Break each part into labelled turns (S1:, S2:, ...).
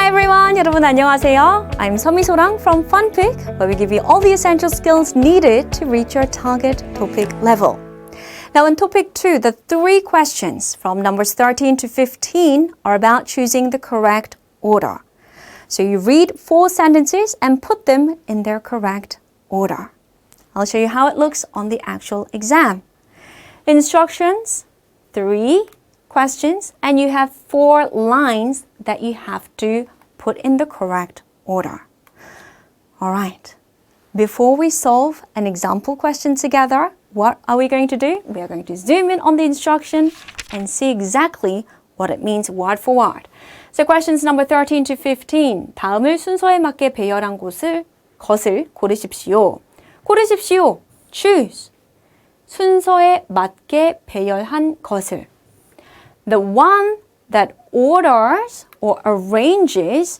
S1: everyone, 여러분 안녕하세요. I'm 서미소랑 from FunPik, where we give you all the essential skills needed to reach your target TOPIK level. Now in Topic 2, the 3 questions from numbers 13 to 15 are about choosing the correct order. So you read 4 sentences and put them in their correct order. I'll show you how it looks on the actual exam. Instructions, 3 questions, and you have 4 lines that you have to put in the correct order. All right. Before we solve an example question together, what are we going to do? We are going to zoom in on the instruction and see exactly what it means word for word. So questions number 13 to 15. 다음을 순서에 맞게 배열한 것을 고르십시오. 고르십시오. Choose. 순서에 맞게 배열한 것을. The one that orders or arranges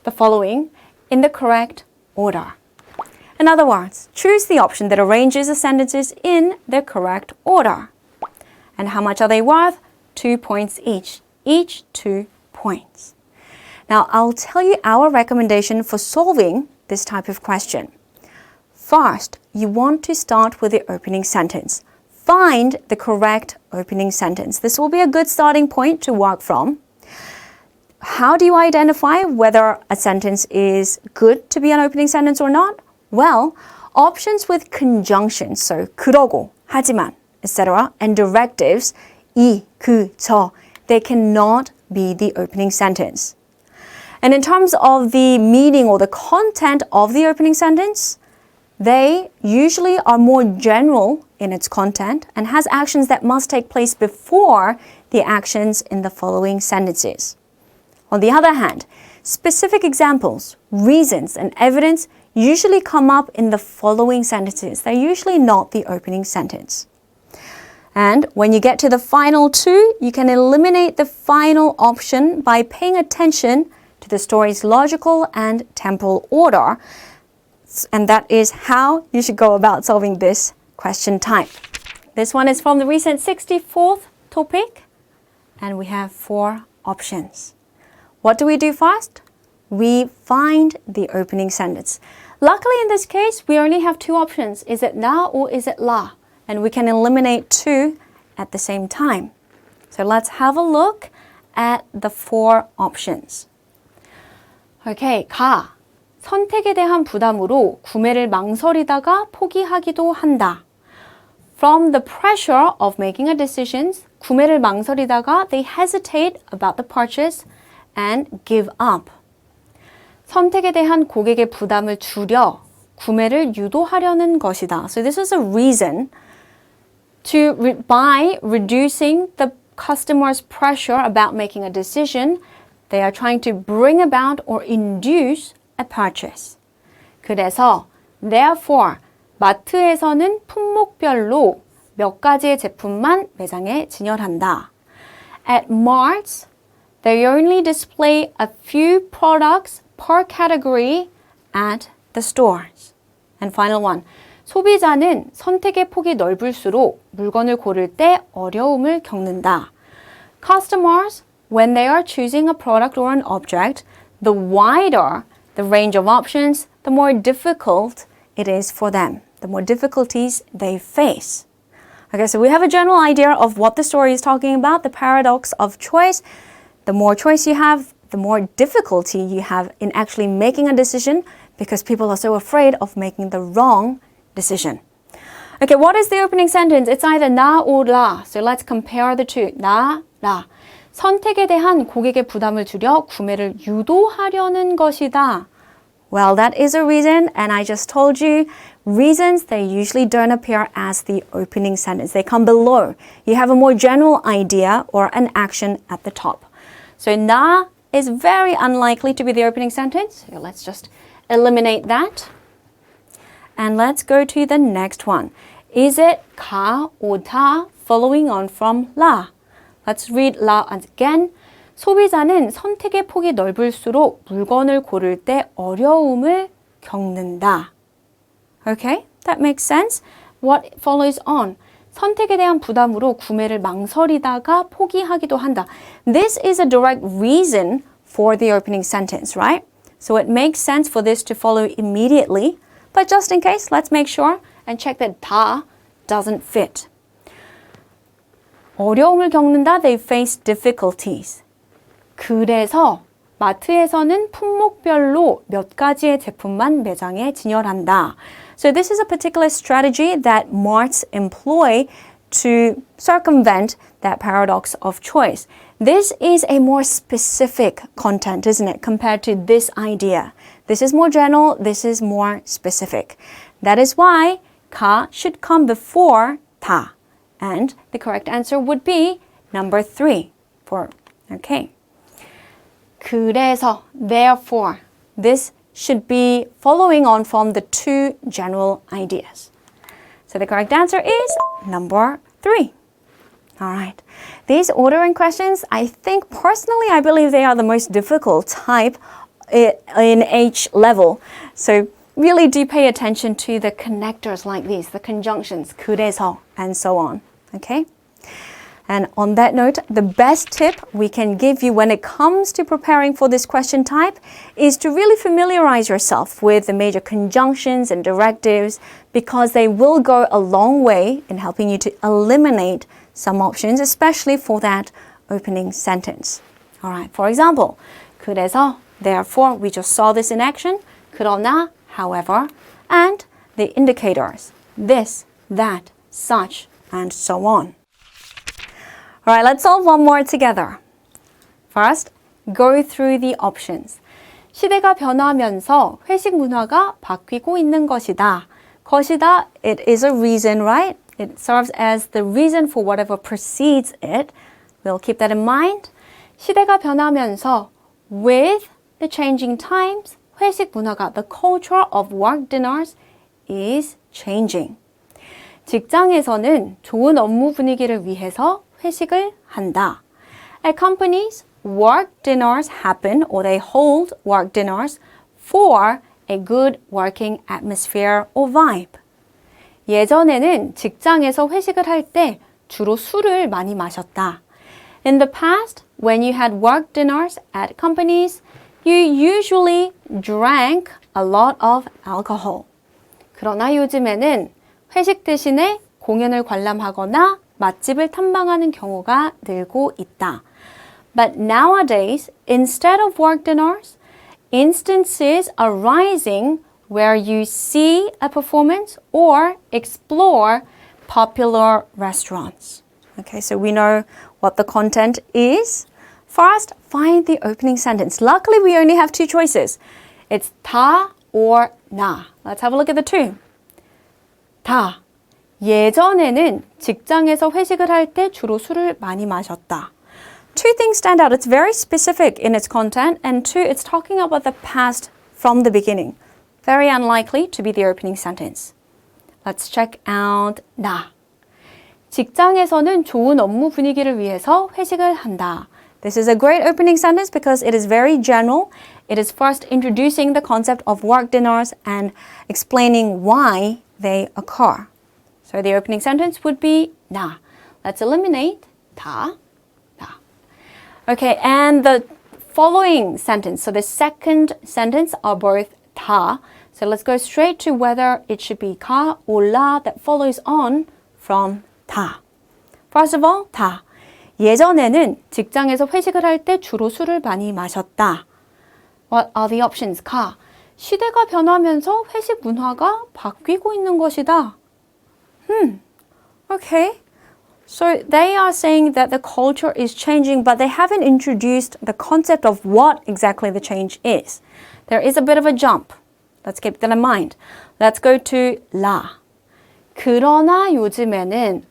S1: the following in the correct order. In other words, choose the option that arranges the sentences in the correct order. And how much are they worth? 2 points each. Each 2 points. Now, I'll tell you our recommendation for solving this type of question. First, you want to start with the opening sentence. Find the correct opening sentence. This will be a good starting point to work from. How do you identify whether a sentence is good to be an opening sentence or not? Well, options with conjunctions, so 그러고, 하지만, etc., and directives, 이, 그, 저, they cannot be the opening sentence. And in terms of the meaning or the content of the opening sentence, they usually are more general in its content and has actions that must take place before the actions in the following sentences. On the other hand, specific examples, reasons, and evidence usually come up in the following sentences. They're usually not the opening sentence. And when you get to the final 2, you can eliminate the final option by paying attention to the story's logical and temporal order. And that is how you should go about solving this question type. This one is from the recent 64th topic, and we have 4 options. What do we do first? We find the opening sentence. Luckily in this case, we only have 2 options. Is it na or is it la? And we can eliminate 2 at the same time. So let's have a look at the 4 options. Okay, 가. 선택에 대한 부담으로 구매를 망설이다가 포기하기도 한다. From the pressure of making a decision, 구매를 망설이다가 they hesitate about the purchase and give up. 선택에 대한 고객의 부담을 줄여 구매를 유도하려는 것이다. So this is a reason by reducing the customer's pressure about making a decision, they are trying to bring about or induce a purchase. 그래서 therefore 마트에서는 품목별로 몇 가지의 제품만 매장에 진열한다. At marts, they only display a few products per category at the stores. And final one. 소비자는 선택의 폭이 넓을수록 물건을 고를 때 어려움을 겪는다. Customers, when they are choosing a product or an object, the wider the range of options, the more difficult it is for them, the more difficulties they face. Okay, so we have a general idea of what the story is talking about, the paradox of choice. The more choice you have, the more difficulty you have in actually making a decision because people are so afraid of making the wrong decision. Okay, what is the opening sentence? It's either na or la. So let's compare the two. na, la. 선택에 대한 고객의 부담을 줄여 구매를 유도하려는 것이다. Well, that is a reason, and I just told you, reasons, they usually don't appear as the opening sentence. They come below. You have a more general idea or an action at the top. So na is very unlikely to be the opening sentence. So let's just eliminate that. And let's go to the next one. Is it 가 or 다 following on from la? Let's read la again. 소비자는 선택의 폭이 넓을수록 물건을 고를 때 어려움을 겪는다. Okay, that makes sense. What follows on? 선택에 대한 부담으로 구매를 망설이다가 포기하기도 한다. This is a direct reason for the opening sentence, right? So it makes sense for this to follow immediately. But just in case, let's make sure and check that 다 doesn't fit. 어려움을 겪는다. They face difficulties. 그래서 마트에서는 품목별로 몇 가지의 제품만 매장에 진열한다. So this is a particular strategy that marts employ to circumvent that paradox of choice. This is a more specific content, isn't it, compared to this idea. This is more general, this is more specific. That is why 가 should come before 다. And the correct answer would be number 3. Okay. 그래서, therefore, this should be following on from the 2 general ideas. So the correct answer is number 3. All right. These ordering questions, I think personally, I believe they are the most difficult type in H level. So really do pay attention to the connectors like these, the conjunctions, 그래서, and so on. Okay? And on that note, the best tip we can give you when it comes to preparing for this question type is to really familiarize yourself with the major conjunctions and directives because they will go a long way in helping you to eliminate some options, especially for that opening sentence. All right, for example, 그래서, therefore, we just saw this in action. 그러나, however, and the indicators, this, that, such, and so on. All right, let's solve one more together. First, go through the options. 시대가 변하면서 회식 문화가 바뀌고 있는 것이다. 것이다, it is a reason, right? It serves as the reason for whatever precedes it. We'll keep that in mind. 시대가 변하면서 with the changing times, 회식 문화가, the culture of work dinners is changing. 직장에서는 좋은 업무 분위기를 위해서 회식을 한다. At companies, work dinners happen or they hold work dinners for a good working atmosphere or vibe. 예전에는 직장에서 회식을 할 때 주로 술을 많이 마셨다. In the past, when you had work dinners at companies, you usually drank a lot of alcohol. 그러나 요즘에는 회식 대신에 공연을 관람하거나 맛집을 탐방하는 경우가 늘고 있다. But nowadays, instead of work dinners, instances are rising where you see a performance or explore popular restaurants. Okay, so we know what the content is. First, find the opening sentence. Luckily, we only have 2 choices. It's 다 or 나. Let's have a look at the 2. 다. 예전에는 직장에서 회식을 할 때 주로 술을 많이 마셨다. 2 things stand out. It's very specific in its content, and 2, it's talking about the past from the beginning. Very unlikely to be the opening sentence. Let's check out 나. 직장에서는 좋은 업무 분위기를 위해서 회식을 한다. This is a great opening sentence because it is very general. It is first introducing the concept of work dinners and explaining why they occur. So the opening sentence would be 나. Let's eliminate 다. Okay, and the following sentence, so the second sentence are both 다. So let's go straight to whether it should be 가 or 라 that follows on from 다. First of all, 다. 예전에는 직장에서 회식을 할 때 주로 술을 많이 마셨다. What are the options? 가. 시대가 변하면서 회식 문화가 바뀌고 있는 것이다. Okay. So they are saying that the culture is changing, but they haven't introduced the concept of what exactly the change is. There is a bit of a jump. Let's keep that in mind. Let's go to 라. 그러나 요즘에는,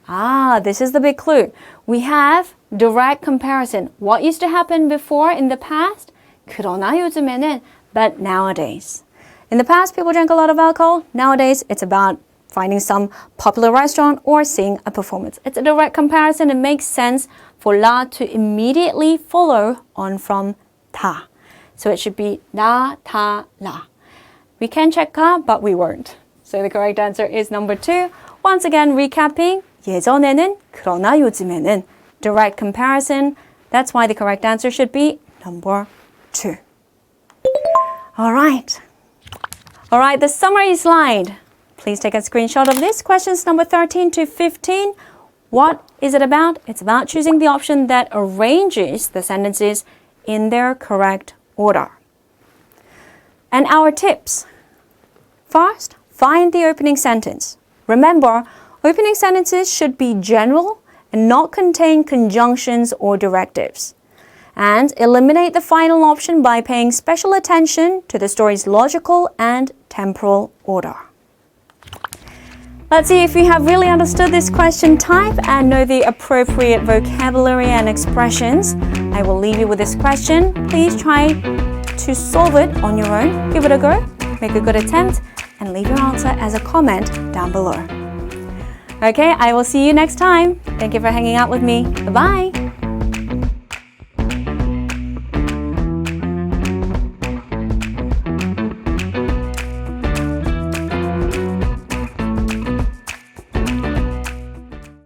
S1: this is the big clue. We have direct comparison. What used to happen before in the past? 그러나 요즘에는, but nowadays. In the past, people drank a lot of alcohol. Nowadays, it's about finding some popular restaurant or seeing a performance. It's a direct comparison. It makes sense for 라 to immediately follow on from 다. So it should be 나, 다, 라. We can check 가, but we won't. So the correct answer is number 2. Once again, recapping. 예전에는, 그러나 요즘에는. Direct comparison. That's why the correct answer should be number 2. All right, the summary slide. Please take a screenshot of this. Questions number 13 to 15. What is it about? It's about choosing the option that arranges the sentences in their correct order. And our tips. First, find the opening sentence. Remember, opening sentences should be general and not contain conjunctions or directives. And eliminate the final option by paying special attention to the story's logical and temporal order. Let's see if you have really understood this question type and know the appropriate vocabulary and expressions. I will leave you with this question. Please try to solve it on your own. Give it a go, make a good attempt, and leave your answer as a comment down below. Okay, I will see you next time. Thank you for hanging out with me. Bye-bye.